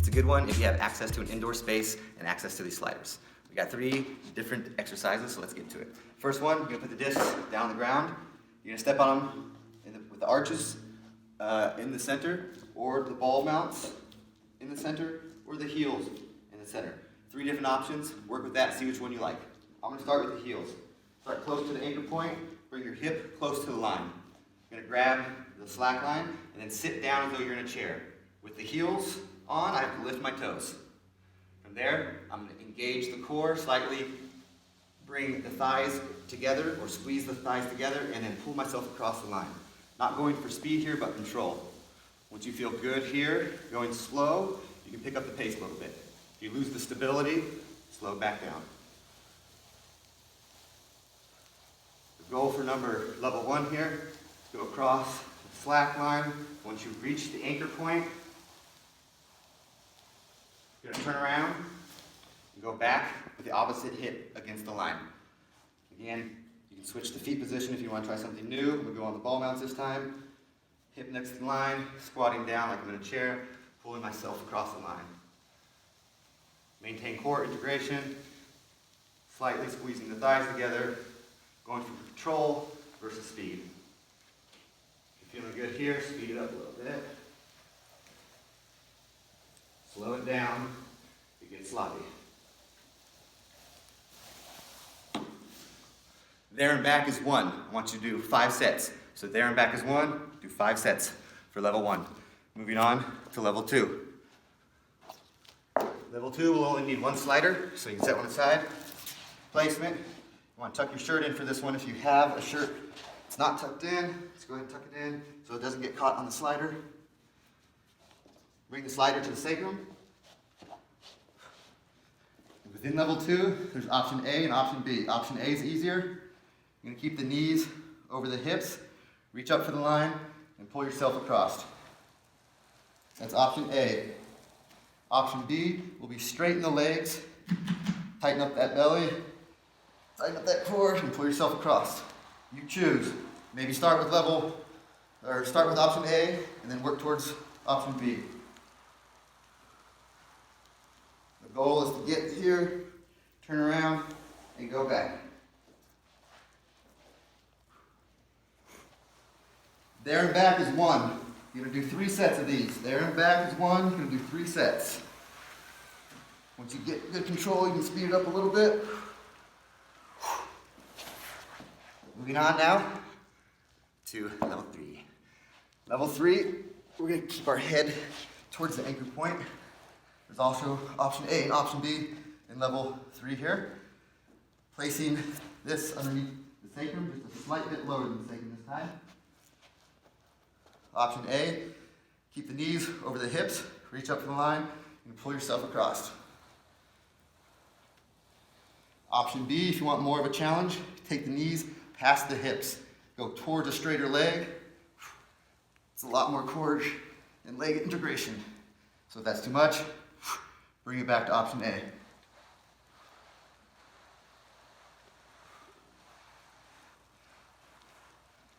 It's a good one if you have access to an indoor space and access to these sliders. We got 3 different exercises, so let's get to it. First one, you're gonna put the discs down on the ground. You're gonna step on them with the arches in the center, or the ball mounts in the center, or the heels in the center. 3 different options. Work with that, see which one you like. I'm gonna start with the heels. Start close to the anchor point, bring your hip close to the line. You're gonna grab the slack line and then sit down as though you're in a chair. With the heels on, I have to lift my toes. From there, I'm gonna engage the core slightly, bring the thighs together or squeeze the thighs together, and then pull myself across the line. Not going for speed here, but control. Once you feel good here, going slow, you can pick up the pace a little bit. If you lose the stability, slow back down. The goal for level 1 here is to go across the slack line. Once you reach the anchor point, you're going to turn around and go back with the opposite hip against the line. Again, you can switch the feet position if you want to try something new. We'll go on the ball mounts this time. Hip next to the line, squatting down like I'm in a chair, pulling myself across the line. Maintain core integration, slightly squeezing the thighs together, going for control versus speed. If you're feeling good here, speed it up a little bit. Slow it down, it gets sloppy. There and back is 1. I want you to do 5 sets. So there and back is 1, do 5 sets for level 1. Moving on to level 2. Level 2 will only need 1 slider, so you can set one aside. Placement, you want to tuck your shirt in for this one. If you have a shirt that's not tucked in, just go ahead and tuck it in so it doesn't get caught on the slider. Bring the slider to the sacrum. Within level 2, there's option A and option B. Option A is easier. You're going to keep the knees over the hips, reach up for the line, and pull yourself across. That's option A. Option B will be straighten the legs, tighten up that belly, tighten up that core, and pull yourself across. You choose. Maybe start with option A, and then work towards option B. The goal is to get here, turn around, and go back. There and back is 1. You're going to do 3 sets of these. There and back is 1. You're going to do 3 sets. Once you get good control, you can speed it up a little bit. Moving on now to level 3. Level 3, we're going to keep our head towards the anchor point. There's also option A and option B in level 3 here. Placing this underneath the sacrum, just a slight bit lower than the sacrum this time. Option A, keep the knees over the hips, reach up for the line, and pull yourself across. Option B, if you want more of a challenge, take the knees past the hips. Go towards a straighter leg. It's a lot more core and leg integration. So if that's too much, bring it back to option A.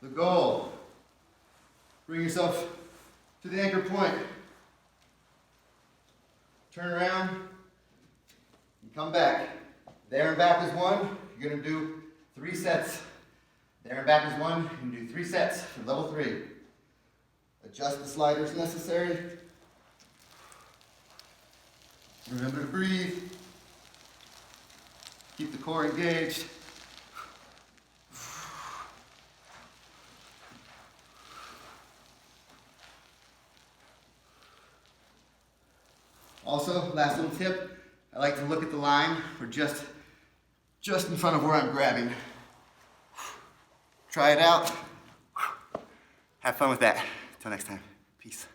The goal. Bring yourself to the anchor point. Turn around and come back. There and back is 1. You're going to do 3 sets. There and back is 1. You're going to do 3 sets for level 3. Adjust the sliders necessary. Remember to breathe. Keep the core engaged. Also, last little tip, I like to look at the line. We're just in front of where I'm grabbing. Try it out. Have fun with that. Until next time. Peace.